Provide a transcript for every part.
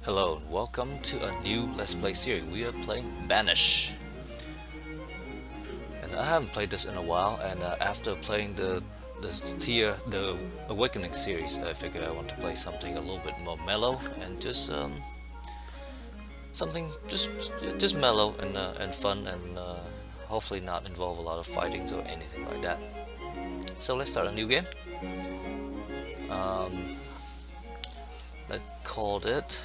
Hello and welcome to a new Let's Play series. We are playing Banished. And I haven't played this in a while, and after playing the Awakening series, I figured I want to play something a little bit more mellow and just something just mellow and fun and hopefully not involve a lot of fightings or anything like that. So let's start a new game. Let's call it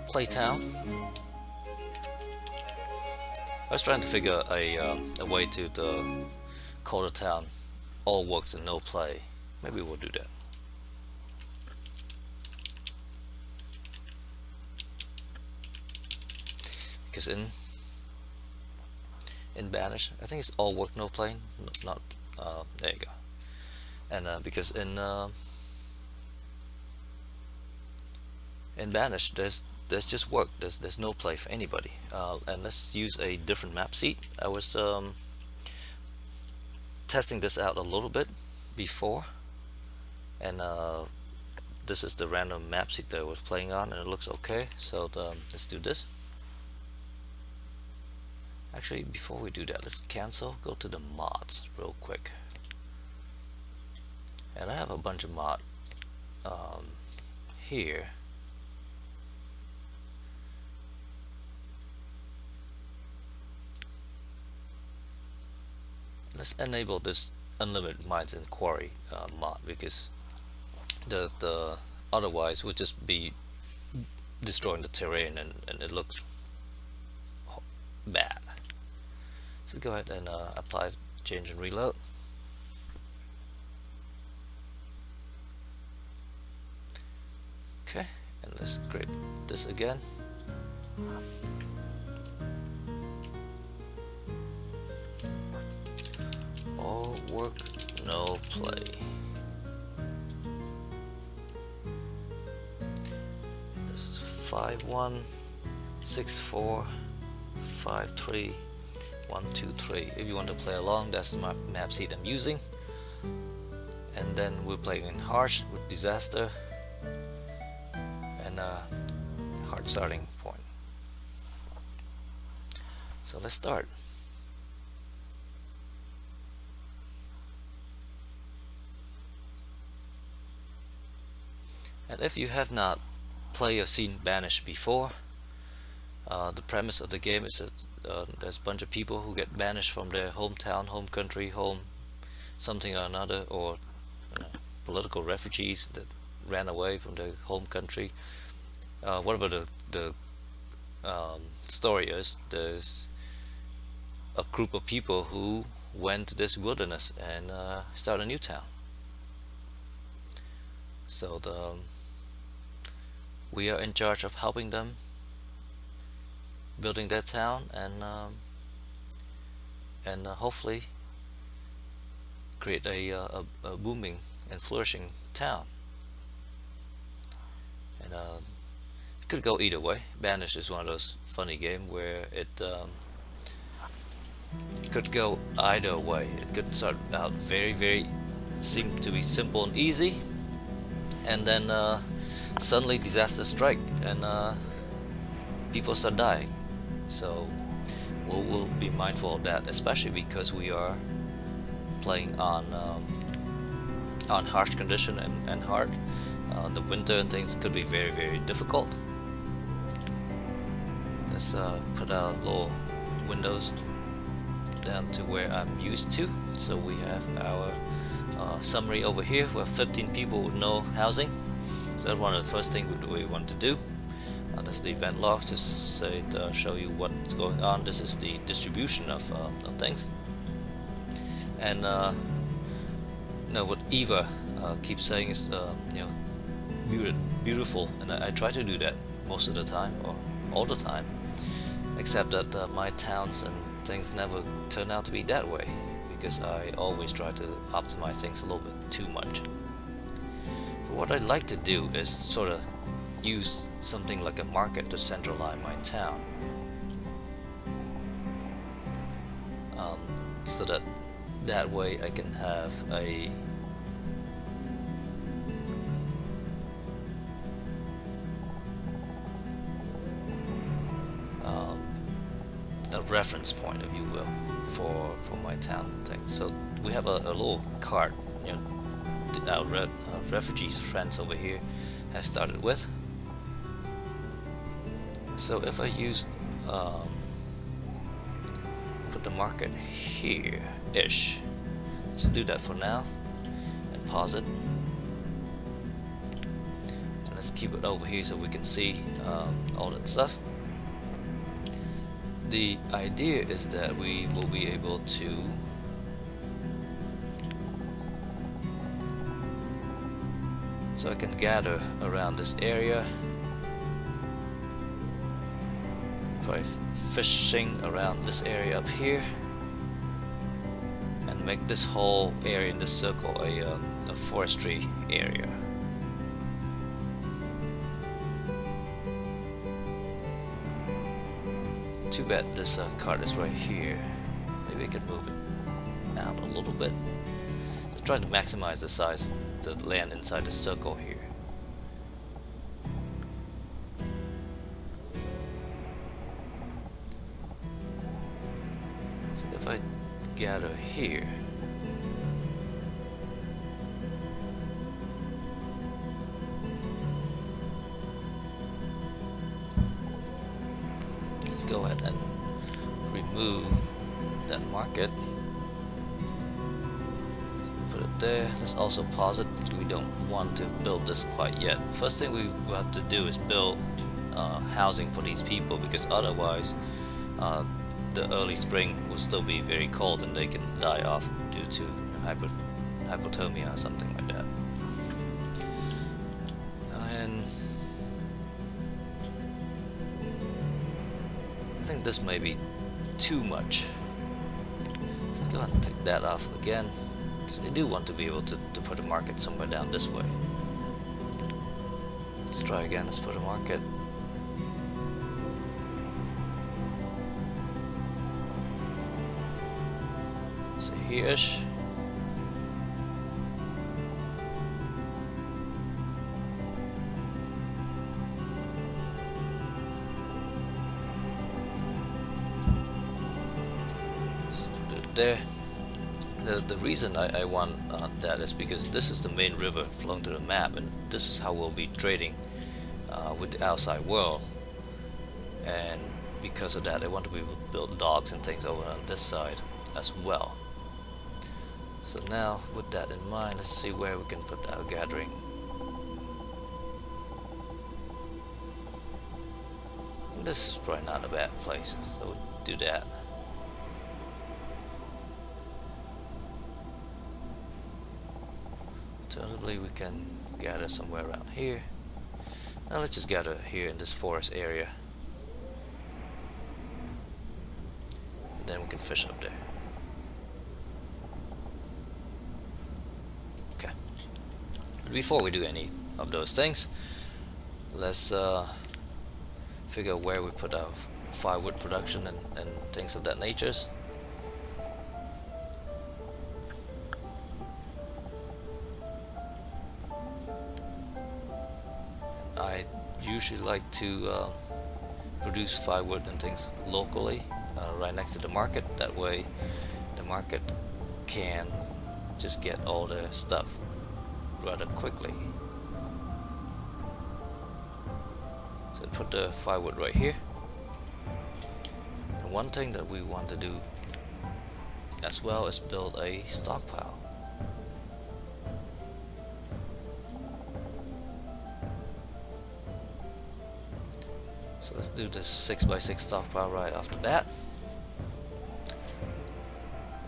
Playtown. I was trying to figure a way to call the town all works and no play. Maybe we'll do that. Because in Banished, I think it's all work no play. Not there you go. And because in Banished, there's just work. There's no play for anybody. And let's use a different map seed. I was testing this out a little bit before, and this is the random map seed that I was playing on, and it looks okay. So let's do this. Actually, before we do that, let's cancel. Go to the mods real quick. And I have a bunch of mod here. Let's enable this unlimited mines and quarry mod, because the otherwise would just be destroying the terrain and it looks bad. So go ahead and apply, change and reload. Okay, and let's create this again. All work, no play. This is 516453 123. If you want to play along, that's my map seed I'm using. And then we're playing in harsh with disaster and hard starting point. So let's start. And if you have not played or seen Banished before, the premise of the game is that there's a bunch of people who get banished from their hometown, home country, home something or another, or political refugees that ran away from their home country. Whatever the story is, there's a group of people who went to this wilderness and start a new town. So we are in charge of helping them building their town and hopefully create a booming and flourishing town. And it could go either way. Banished is one of those funny games where it could go either way. It could start out very seem to be simple and easy, and then suddenly disaster strike and people start dying. So we'll be mindful of that, especially because we are playing on harsh condition and hard. The winter and things could be very difficult. Let's put our little windows down to where I'm used to. So we have our summary over here. We have 15 people with no housing. So that's one of the first things we want to do. This is the event log, just say to show you what's going on. This is the distribution of things. And what Eva keeps saying is beautiful, and I try to do that most of the time or all the time, except that my towns and things never turn out to be that way, because I always try to optimize things a little bit too much. But what I'd like to do is sort of use something like a market to centralize my town, so that way I can have a reference point, if you will, for my town thing. So we have a little cart, you know, our refugees friends over here have started with. So if I use put the market here-ish, let's do that for now and pause it. And let's keep it over here so we can see all that stuff. The idea is that we will be able to so I can gather around this area, try fishing around this area up here, and make this whole area in this circle a forestry area. Too bad this cart is right here. Maybe I can move it out a little bit. Just trying to maximize the size to land inside the circle here. So if I gather here, let's go ahead and remove that market. Put it there. Let's also pause it. We don't want to build this quite yet. First thing we will have to do is build housing for these people, because otherwise the early spring will still be very cold and they can die off due to hypothermia or something like that. And I think this may be too much. Let's go ahead and take that off again, because I do want to be able to put a market somewhere down this way. Let's try again. Let's put a market. So here-ish. Let's do it there. The reason I want that is because this is the main river flowing to the map, and this is how we'll be trading with the outside world. And because of that, I want to be able to build docks and things over on this side as well. So now, with that in mind, let's see where we can put our gathering. And this is probably not a bad place, so we'll do that. Alternatively, we can gather somewhere around here. Now let's just gather here in this forest area. And then we can fish up there. Okay. Before we do any of those things, let's figure out where we put our firewood production and things of that nature. I usually like to produce firewood and things locally, right next to the market. That way the market can just get all the stuff rather quickly. So put the firewood right here. And one thing that we want to do as well is build a stockpile. So let's do this 6x6 stockpile right off the bat.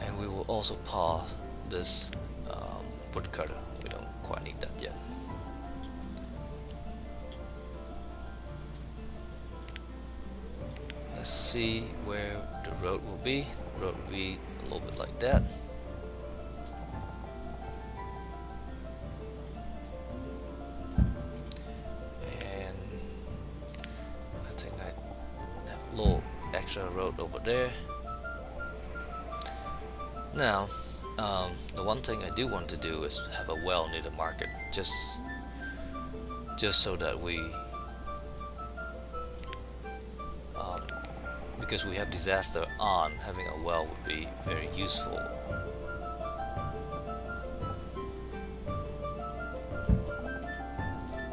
And we will also paw this wood cutter. We don't quite need that yet. Let's see where the road will be. The road will be a little bit like that. And I think I have a little extra road over there. Now, the one thing I do want to do is have a well near the market, just so that we because we have disaster on, having a well would be very useful.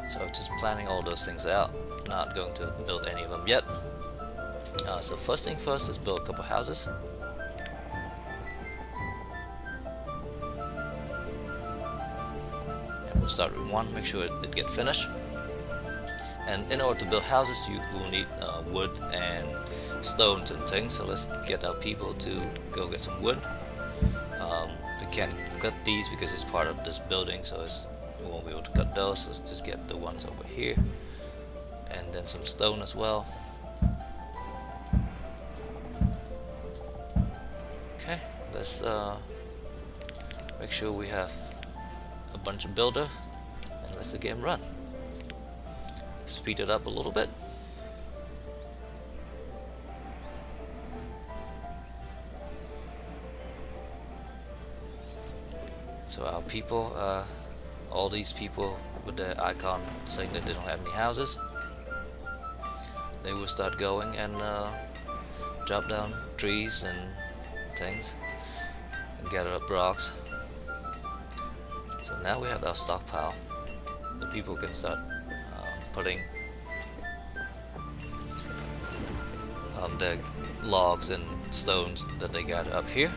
So just planning all those things out, not going to build any of them yet. So first thing first is build a couple houses. And we'll start with one, make sure it gets finished. And in order to build houses, you will need wood and stones and things. So let's get our people to go get some wood. We can't cut these because it's part of this building, so we won't be able to cut those. So let's just get the ones over here, and then some stone as well. Okay, let's make sure we have a bunch of builder, and let's the game run. Speed it up a little bit. So our people, all these people with the icon saying that they don't have any houses, they will start going and drop down trees and things and gather up rocks. So now we have our stockpile. The people can start putting the logs and stones that they gather up here.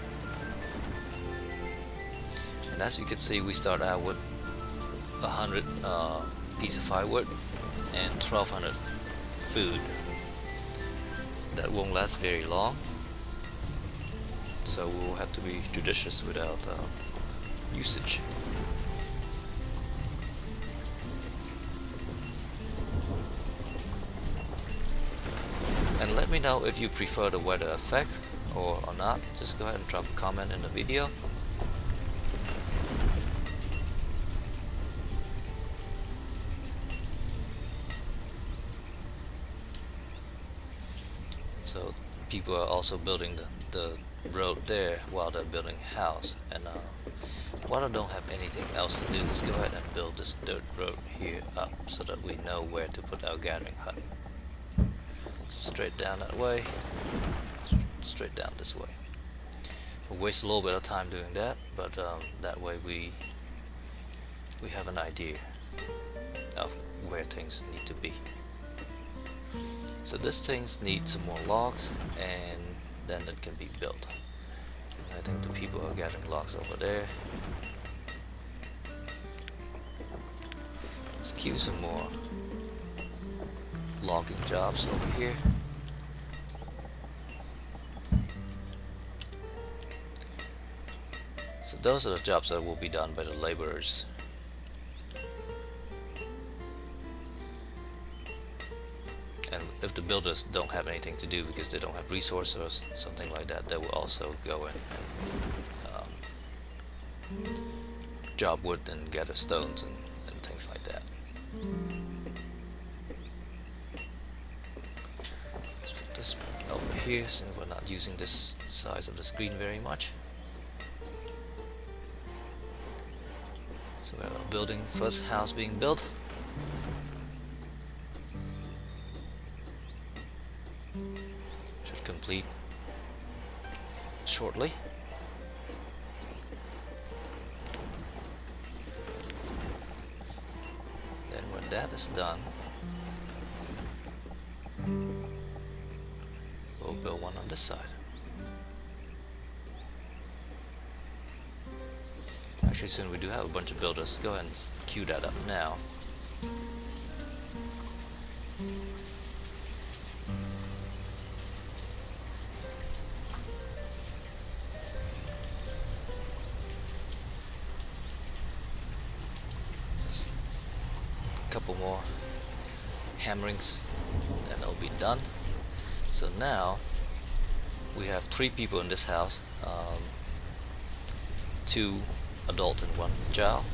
And as you can see, we start out with 100 pieces of firewood and 1200 food. That won't last very long, so we'll have to be judicious with our usage. And let me know if you prefer the weather effect or not. Just go ahead and drop a comment in the video. So people are also building the road there while they're building a house. And while I don't have anything else to do, let's go ahead and build this dirt road here up so that we know where to put our gathering hut. Straight down that way, straight down this way. We'll waste a little bit of time doing that, but that way we have an idea of where things need to be. So this things need some more logs, and then it can be built. And I think the people are gathering logs over there. Let's queue some more logging jobs over here. So those are the jobs that will be done by the laborers. And if the builders don't have anything to do because they don't have resources or something like that, they will also go in and job wood and gather stones and things like that. Let's put this over here since we're not using this size of the screen very much. So we have a building, first house being built. Should complete shortly. Then when that is done, we'll build one on this side. Actually, soon we do have a bunch of builders. Go ahead and queue that up now. Just a couple more hammerings and it'll be done. So now we have 3 people in this house, 2 adult and 1 child.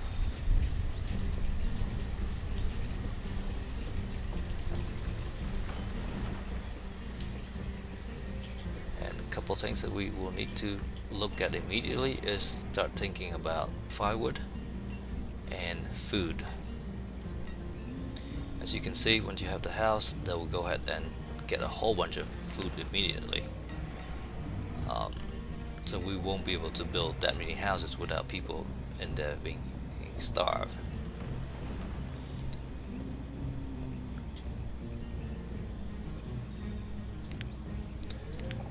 And a couple things that we will need to look at immediately is start thinking about firewood and food. As you can see, once you have the house, they will go ahead and get a whole bunch of food immediately. So we won't be able to build that many houses without people in there being starved.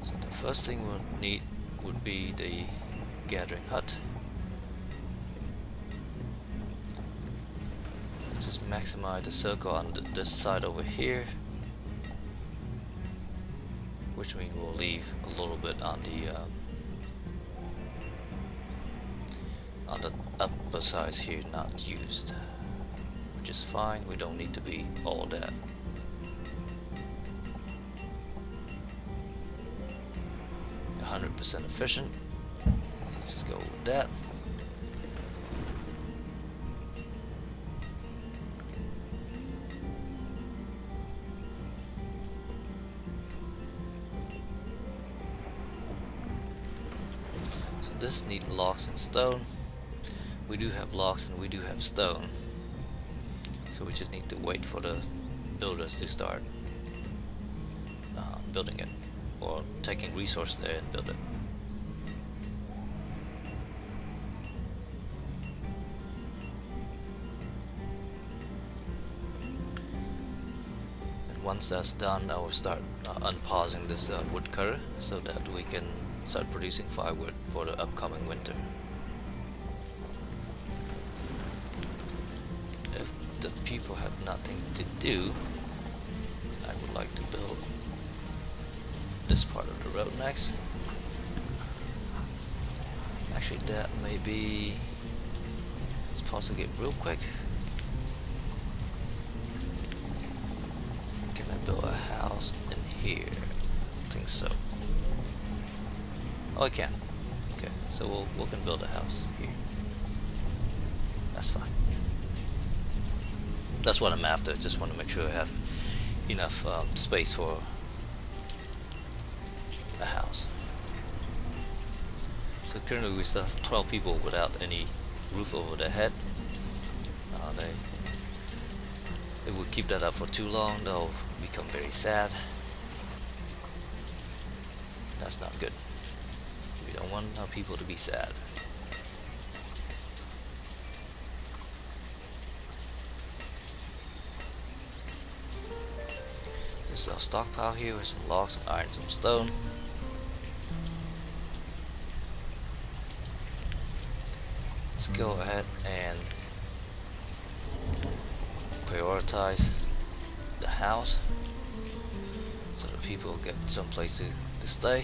So the first thing we'll need would be the gathering hut. Let's just maximize the circle on this side over here, which means we'll leave a little bit on the upper sides here not used, which is fine. We don't need to be all that. %, efficient. Let's just go with that. So this needs blocks and stone. We do have blocks and we do have stone, so we just need to wait for the builders to start building it, or taking resource there and build it. And once that's done, I will start unpausing this wood cutter so that we can start producing firewood for the upcoming winter. If the people have nothing to do, I would like to build this part of the road next. Actually, that may be, let's pause the game real quick. Can I build a house in here? I think so. Oh, I can. Okay, so we can build a house here. That's fine. That's what I'm after. Just want to make sure I have enough space for a house. So currently we still have 12 people without any roof over their head. If we keep that up for too long, they'll become very sad. That's not good. We don't want our people to be sad. This is our stockpile here with some logs, some iron, some stone. Let's go ahead and prioritize the house so that people get some place to stay.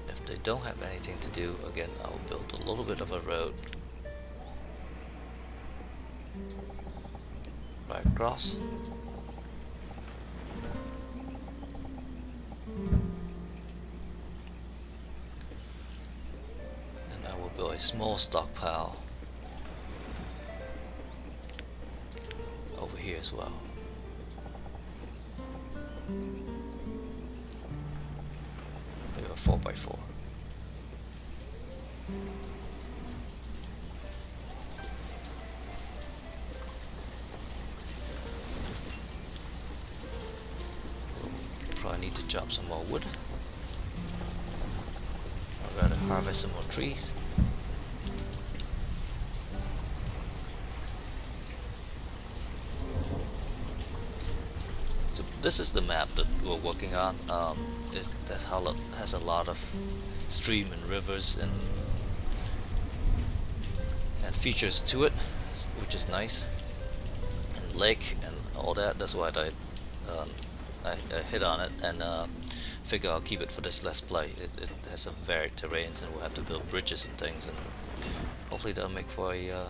If they don't have anything to do, again, I'll build a little bit of a road right across. And I will build a small stockpile over here as well. Maybe a 4x4. Probably need to chop some more wood. I'd rather harvest some more trees. So this is the map that we're working on. That has a lot of stream and rivers and features to it, which is nice, and lake and all that. That's why I hit on it and figure I'll keep it for this Let's Play. It has some varied terrains and we'll have to build bridges and things, and hopefully that'll make for a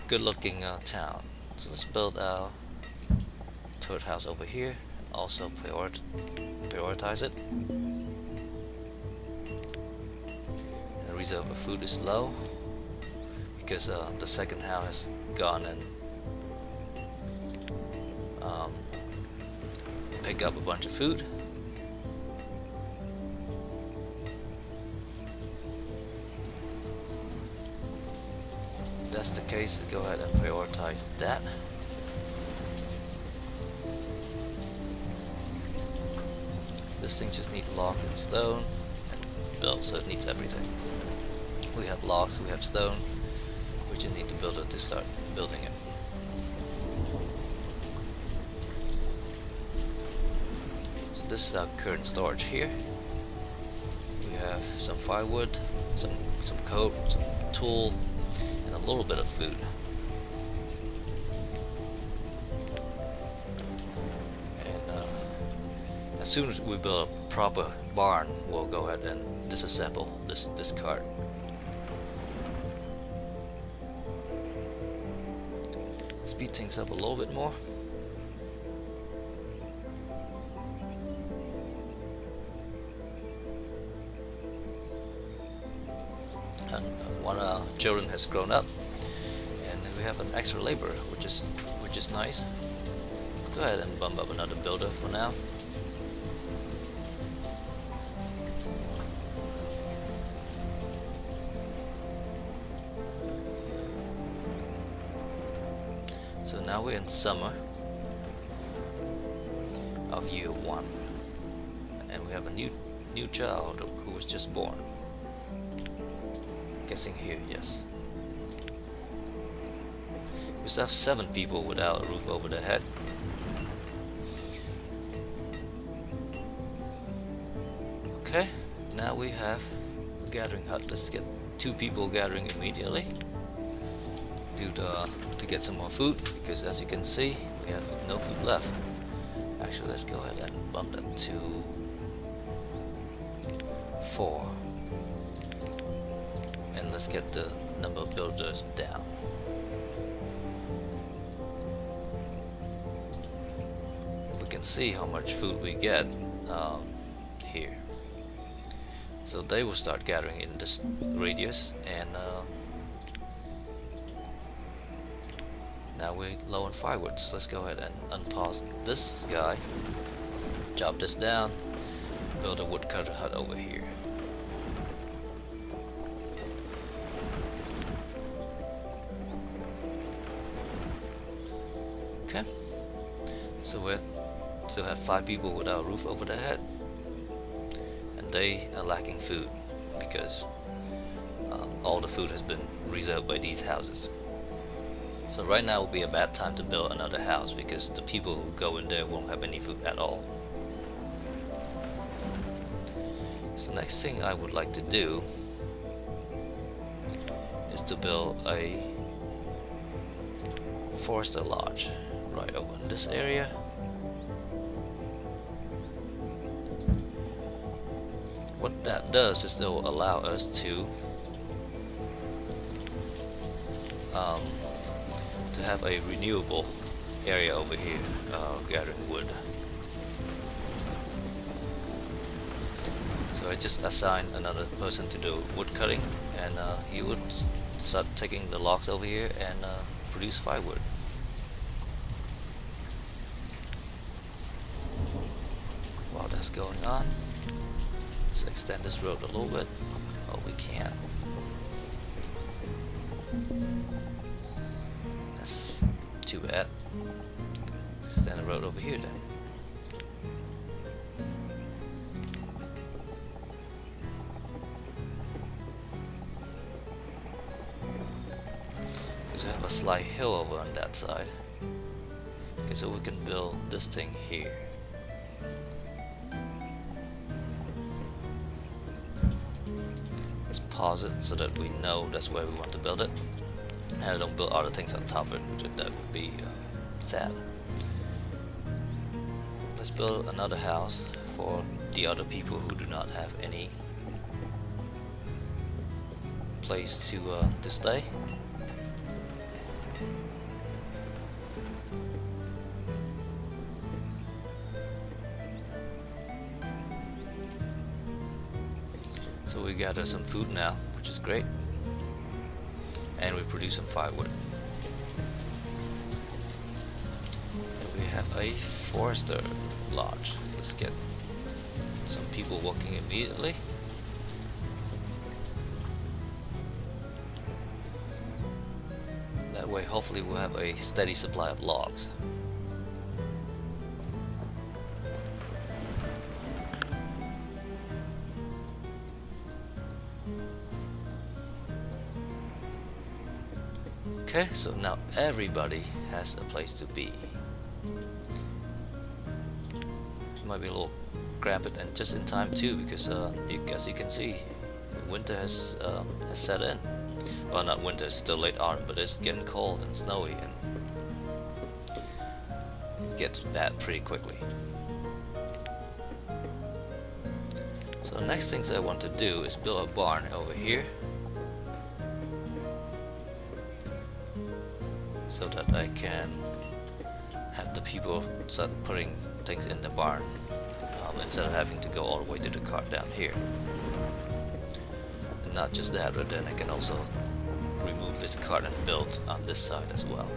good looking town. So let's build our turret house over here and also prioritize it. The reserve of food is low because the second house has gone and pick up a bunch of food. that's the case, go ahead and prioritize that. This thing just needs log and stone and build, so it needs everything. We have logs, we have stone, we just need to build it to start building it. So this is our current storage here. We have some firewood, some coat, some tool, and a little bit of food. As soon as we build a proper barn, we'll go ahead and disassemble this cart. Speed things up a little bit more. And one of our children has grown up, and we have an extra laborer, which is nice. Go ahead and bump up another builder for now. So now we're in summer of year 1, and we have a new child who was just born. Guessing here, yes. We still have 7 people without a roof over their head. Okay, now we have a gathering hut. Let's get 2 people gathering immediately to get some more food, because as you can see, we have no food left. Actually, let's go ahead and bump that to 4. And let's get the number of builders down. We can see how much food we get here. So they will start gathering in this radius, and now we're low on firewood, so let's go ahead and unpause this guy, chop this down, build a woodcutter hut over here. Okay, so we still have 5 people without a roof over their head, and they are lacking food because all the food has been reserved by these houses. So right now will be a bad time to build another house, because the people who go in there won't have any food at all. So next thing I would like to do is to build a forester lodge right over in this area. What that does is it will allow us to have a renewable area over here, gathering wood. So I just assigned another person to do wood cutting, and he would start taking the logs over here and produce firewood. While that's going on, let's extend this road a little bit. Oh, we can. That's too bad. Extend the road over here then. Because we have a slight hill over on that side. Okay, so we can build this thing here. Let's pause it so that we know that's where we want to build it, and I don't build other things on top of it, which that would be sad. Let's build another house for the other people who do not have any place to stay. So we gather some food now, which is great, and we produce some firewood. And we have a forester lodge. Let's get some people working immediately. way, hopefully we'll have a steady supply of logs. Okay, so now everybody has a place to be. It might be a little cramped and just in time too, because as you can see, winter has set in. Well, not winter, it's still late autumn, but it's getting cold and snowy and it gets bad pretty quickly. So the next things I want to do is build a barn over here, so that I can have the people start putting things in the barn instead of having to go all the way to the cart down here. And not just that, but then I can also remove this cart and build on this side as well.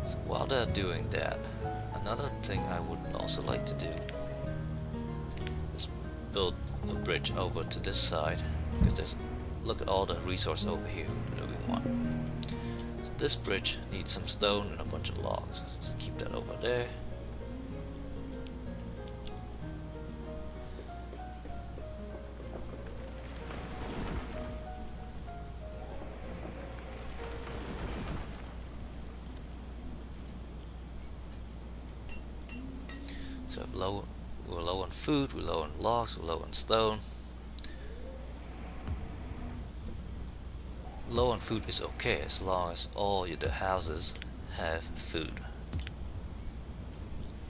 So while they're doing that, another thing I would also like to do is build a bridge over to this side, because there's, look at all the resource over here that we want. So this bridge needs some stone and a bunch of logs. Just keep that over there. So we're low on food, we're low on logs, we're low on stone. Low on food is okay as long as all the houses have food.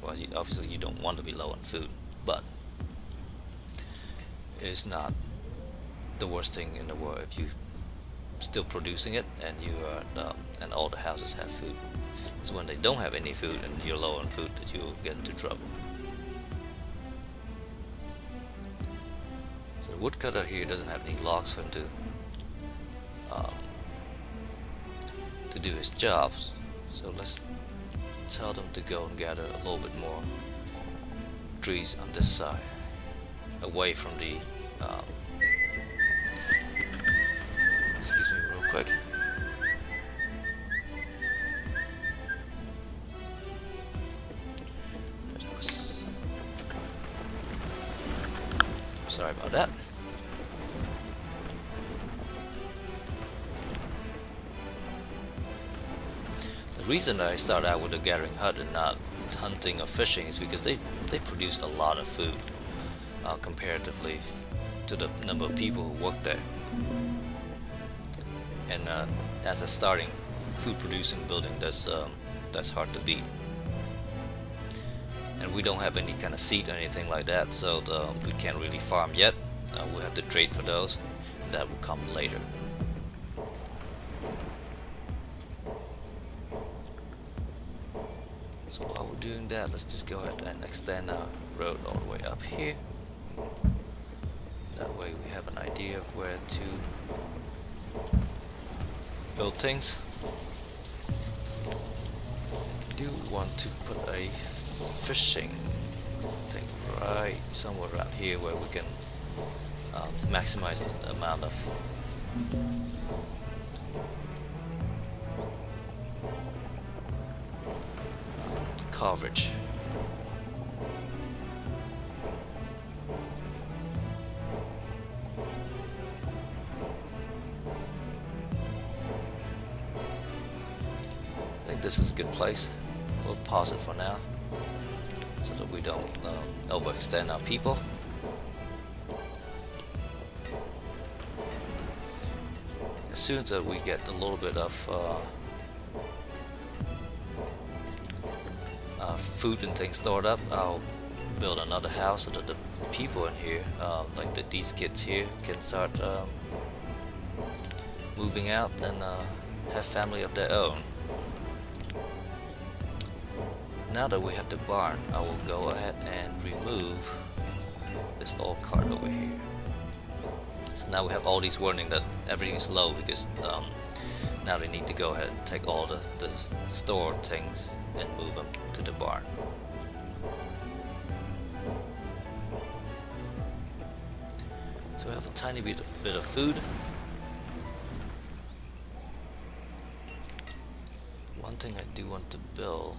Well, obviously you don't want to be low on food, but it's not the worst thing in the world if you still producing it and you are and all the houses have food. It's when they don't have any food and you're low on food that you'll get into trouble. So the woodcutter here doesn't have any logs for him to do his jobs. So let's tell them to go and gather a little bit more trees on this side, away from the excuse me real quick. Sorry about that. The reason that I started out with a gathering hut and not hunting or fishing is because they produce a lot of food comparatively to the number of people who work there. And as a starting food producing building, that's hard to beat. And we don't have any kind of seed or anything like that, so we can't really farm yet. We'll have to trade for those, and that will come later. So while we're doing that, let's just go ahead and extend our road all the way up here. That way we have an idea of where to build things. I do want to put a fishing thing right somewhere around here where we can maximize the amount of coverage. I think this is a good place. We'll pause it for now, so that we don't overextend our people. As soon as we get a little bit of food and things stored up, I'll build another house so that the people in here, like these kids here, can start moving out and have family of their own. Now that we have the barn, I will go ahead and remove this old cart over here. So now we have all these warning that everything is low because now they need to go ahead and take all the stored things and move them to the barn. So we have a tiny bit of food. One thing I do want to build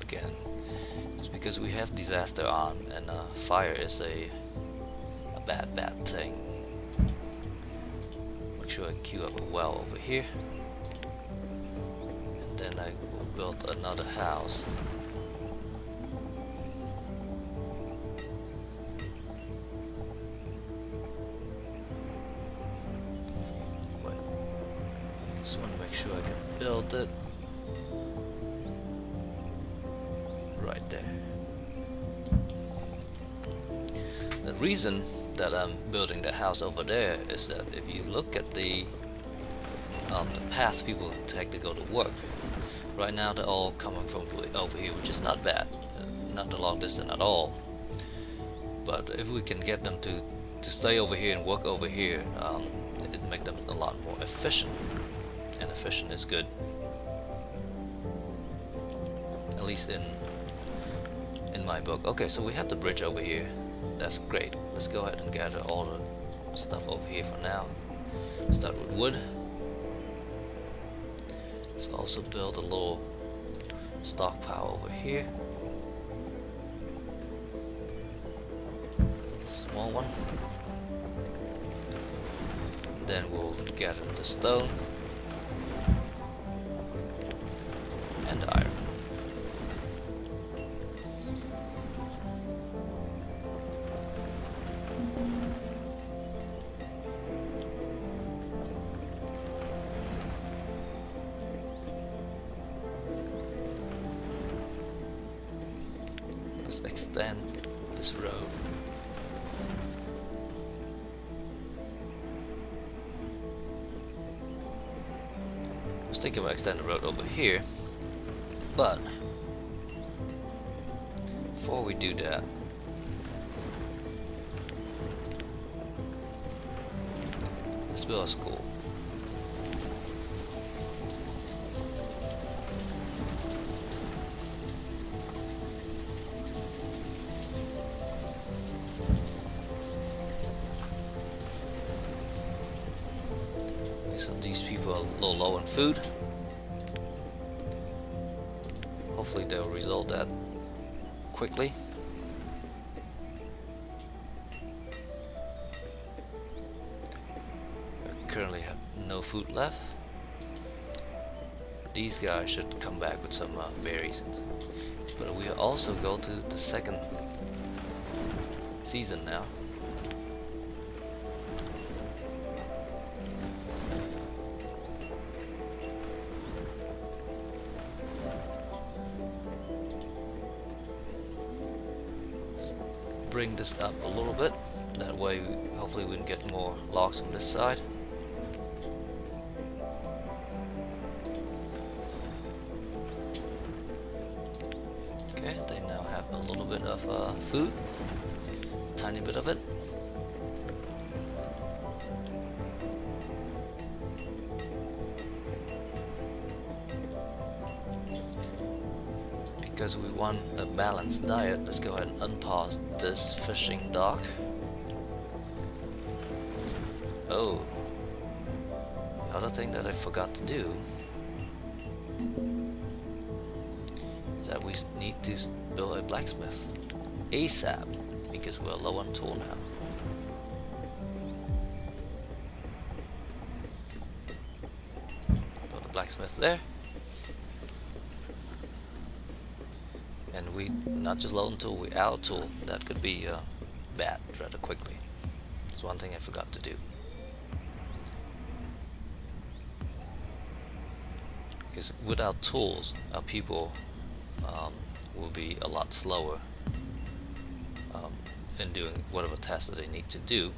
again is because we have disaster on, and fire is a bad thing. Make sure I queue up a well over here, and then I will build another house. Just want to make sure I can build it right there. The reason that I'm building the house over there is that if you look at the path people take to go to work, right now they're all coming from over here, which is not bad, not a long distance at all. But if we can get them to stay over here and work over here, it make them a lot more efficient. And efficient is good, at least in my book. Okay, so we have the bridge over here. That's great. Let's go ahead and gather all the stuff over here for now. Start with wood. Let's also build a little stockpile over here. Small one. Then we'll gather the stone and iron. Let's extend this road. I was thinking about extending the road over here, but before we do that, let's build a school. Okay, so these people are a little low on food. Hopefully they'll resolve that quickly. I currently have no food left. These guys should come back with some berries. But we also go to the second season now. Bring this up a little bit, that way hopefully we can get more logs from this side. Okay, they now have a little bit of food, tiny bit of it. Because we want a balanced diet, let's go ahead and unpause this fishing dock. Oh, the other thing that I forgot to do is that we need to build a blacksmith ASAP because we're low on tool now. Build a blacksmith there. And we not just low on tool, we out tool. That could be bad rather quickly. That's one thing I forgot to do. Because without tools, our people will be a lot slower in doing whatever tasks that they need to do.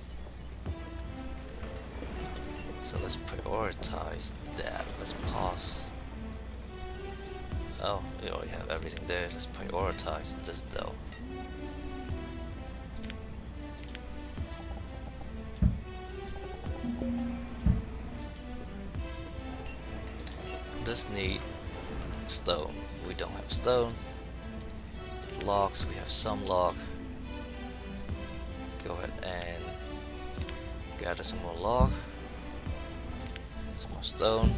So let's prioritize that. Let's pause. Oh, we already have everything there. Let's prioritize this though. just need stone. We don't have stone. Logs, we have some log. Go ahead and gather some more log, some more stone,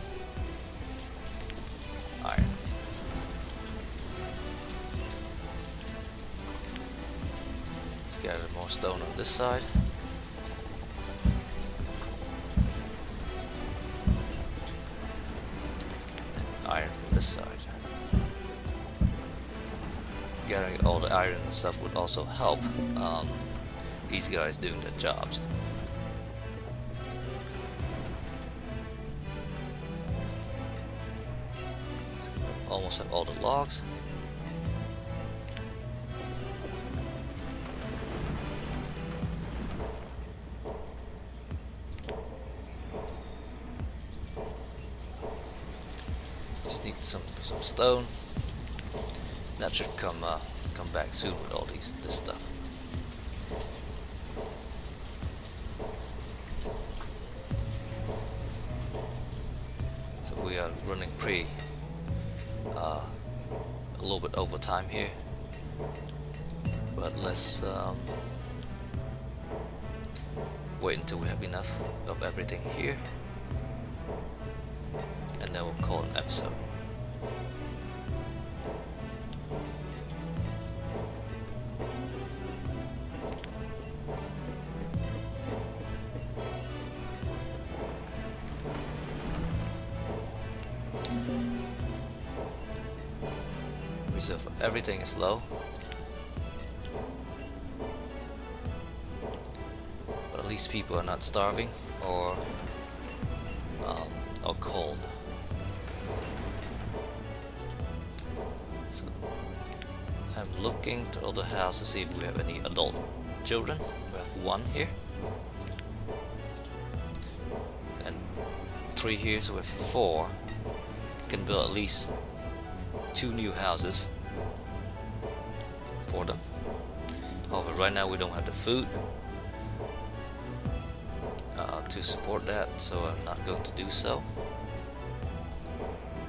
iron. Let's gather more stone on this side. And iron from this side. Gathering all the iron and stuff would also help these guys doing their jobs. So almost have all the logs. Just need some stone. That should come back soon with all this stuff. So we are running pretty a little bit over time here, but let's wait until we have enough of everything here, and then we'll call it an episode. Reserve of everything is low, but at least people are not starving or cold. So I'm looking through the house to see if we have any adult children. We have one here and 3 here, so we have 4. Can build at least 2 new houses for them. However, right now we don't have the food to support that, so I'm not going to do so,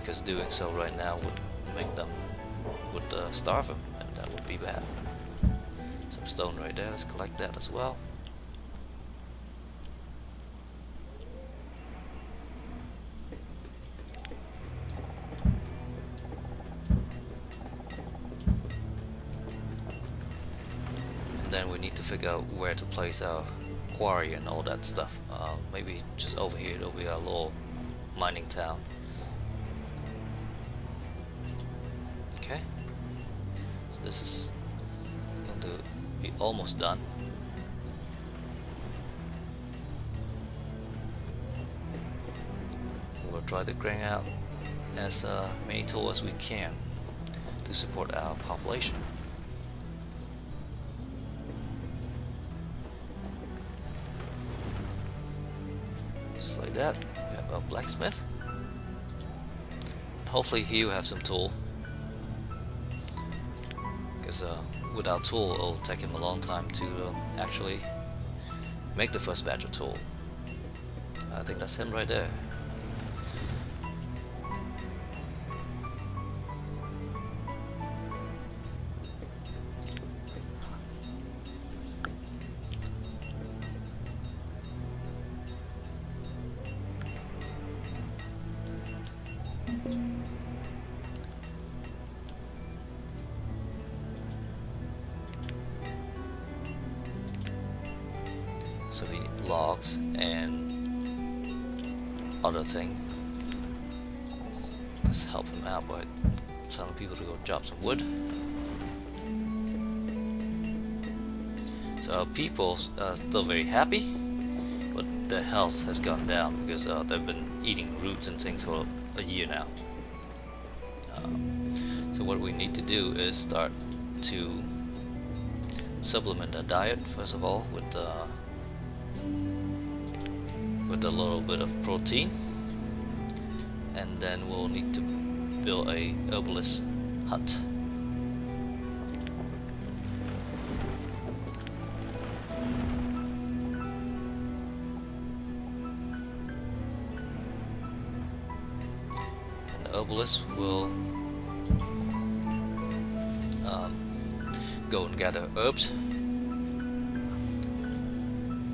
because doing so right now would make them starve them, and that would be bad. Some stone right there, let's collect that as well. Then we need to figure out where to place our quarry and all that stuff. Maybe just over here, it'll be our little mining town. Okay, so this is going to be almost done. We'll try to crank out as many tools as we can to support our population. Just like that, we have a blacksmith. Hopefully he will have some tool, because without tool it'll take him a long time to actually make the first batch of tool. I think that's him right there. So we need logs and other thing. Let's help him out by telling people to go chop some wood. So our people are still very happy, but their health has gone down because they've been eating roots and things for a year now. So what we need to do is start to supplement their diet first of all with a little bit of protein, and then we'll need to build a herbalist hut. herbalists will go and gather herbs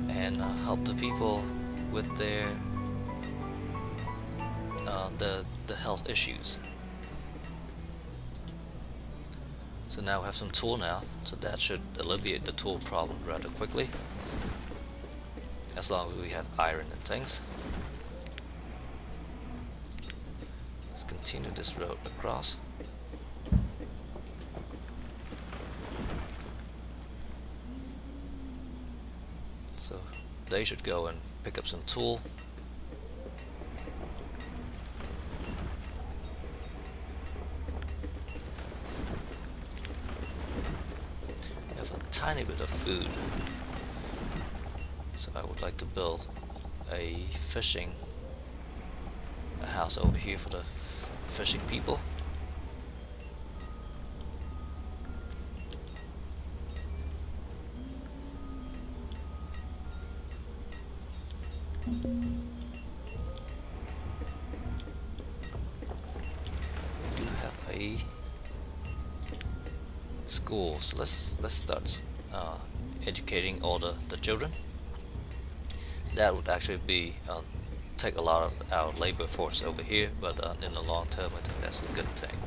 and help the people with their the health issues. So now we have some tool now, so that should alleviate the tool problem rather quickly, as long as we have iron and things. Let's continue this road across. So they should go and pick up some tool. We have a tiny bit of food, so I would like to build a house over here for the fishing people. We do have a school, so let's start educating all the children. That would actually be take a lot of our labor force over here, but in the long term I think that's a good thing.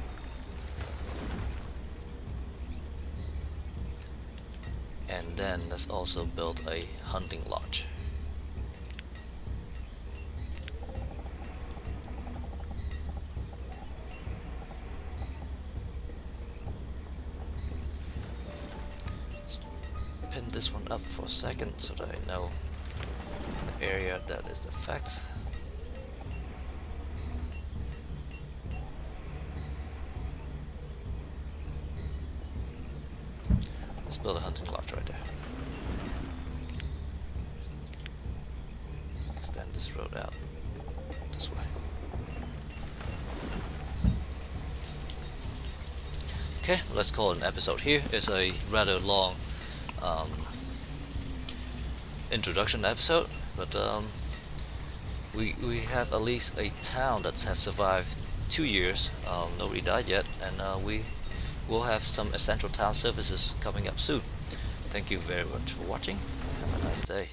And then let's also build a hunting lodge. Let's pin this one up for a second so that I know the area that is the facts. Let's build a hunting lodge right there. Extend this road out this way. Okay, let's call it an episode here. It's a rather long introduction episode, but we have at least a town that have survived 2 years. Nobody died yet, and we will have some essential town services coming up soon. Thank you very much for watching. Have a nice day.